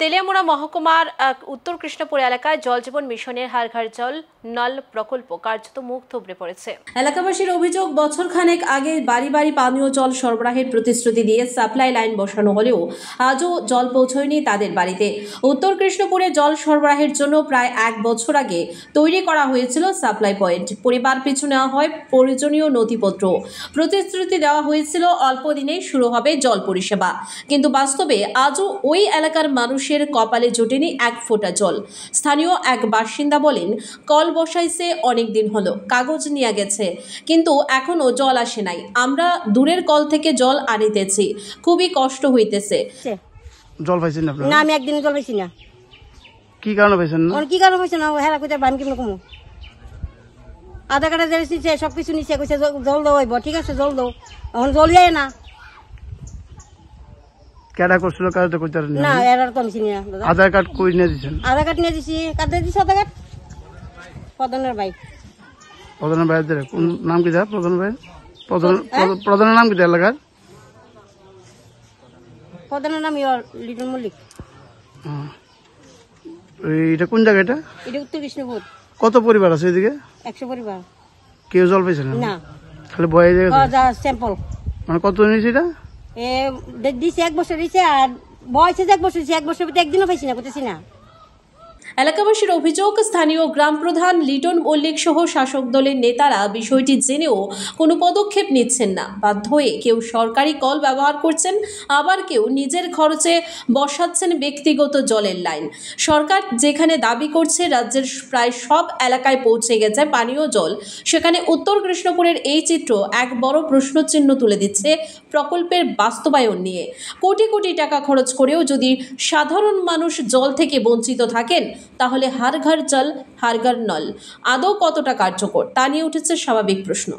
তেলিয়ামুড়া মহকুমার উত্তর কৃষ্ণপুর এলাকায় জল জীবন মিশনের হার ঘর জল নল প্রকল্প কার্যত মুখ থুবড়ে পড়েছে। এলাকাবাসীর অভিযোগ, বছর খানেক আগে বাড়ি বাড়ি পানীয় জল সরবরাহের প্রতিশ্রুতি দিয়ে সাপ্লাই লাইন বসানো হলেও আজও জল পৌঁছয়নি তাদের বাড়িতে। উত্তর কৃষ্ণপুরে জল সরবরাহের জন্য প্রায় 1 বছর আগে তৈরি করা হয়েছিল সাপ্লাই পয়েন্ট। পরিবার পিছু নেওয়া হয় প্রয়োজনীয় নথিপত্র। প্রতিশ্রুতি দেওয়া হয়েছিল অল্প দিনেই শুরু হবে জল পরিষেবা, কিন্তু বাস্তবে আজও ওই এলাকার মানুষের কপালে জোটেনি 1 ফোঁটা জল। স্থানীয় এক বাসিন্দা বলেন, কল বসাইছে অনেক দিন হলো, কাগজ নিয়ে গেছে, কিন্তু এখনো জল আসে নাই। আমরা দূরের কল থেকে জল আনিতেছি, খুবই কষ্ট হইতেছে। জল পাইছেন না? না, আমি একদিন জল পাইছি না। কি কারণে পাইছেন না? কি কারণে পাইছেন না? হেরা কইতে বান কিমন কমু, আধার কার্ডে দিয়েছে, সবকিছু নিচে কইছে জল দাও হইব। ঠিক আছে, জল দাও, এখন জল যায় না। কেডা করছিল? কাজটা কইতে না, এরার তো আমি চিনি না। আধার কার্ড কই নিয়ে দিছেন? আধার কার্ড নিয়ে দিছি, কার্ড দিছি আধার কার্ড। প্রধানের ভাই। প্রধানের ভাইদের কোন নাম কি যা? প্রধান ভাই, প্রধানের নাম কি দা এলাকার? প্রধানের নাম লিটন মল্লিক। এটা কোন জায়গা? এটা উত্তর কৃষ্ণপুর। কত পরিবার আছে এদিকে? 100 পরিবার। কেউ জল পাইছে না? না, খালি বয়ে যা স্যাম্পল। মানে কত নিয়েছে এটা? দিছে 1 বছর দিছে, আর বয়সে 1 বছর দিছে। 1 বছর ভিতরে একদিনও পাইছি না, করতেছি না। এলাকাবাসীর অভিযোগ, স্থানীয় গ্রাম প্রধান লিটন মল্লিক সহ শাসক দলের নেতারা বিষয়টি জেনেও কোনো পদক্ষেপ নিচ্ছেন না। বাধ্য হয়ে কেউ সরকারি কল ব্যবহার করছেন, আবার কেউ নিজের খরচে বসাচ্ছেন ব্যক্তিগত জলের লাইন। সরকার যেখানে দাবি করছে রাজ্যের প্রায় সব এলাকায় পৌঁছে গেছে পানীয় জল, সেখানে উত্তর কৃষ্ণপুরের এই চিত্র এক বড় প্রশ্নচিহ্ন তুলে দিচ্ছে প্রকল্পের বাস্তবায়ন নিয়ে। কোটি কোটি টাকা খরচ করেও যদি সাধারণ মানুষ জল থেকে বঞ্চিত থাকেন, তাহলে হার ঘর জল হার ঘর নল আদৌ কতটা কার্যকর তা নিয়ে উঠেছে স্বাভাবিক প্রশ্ন।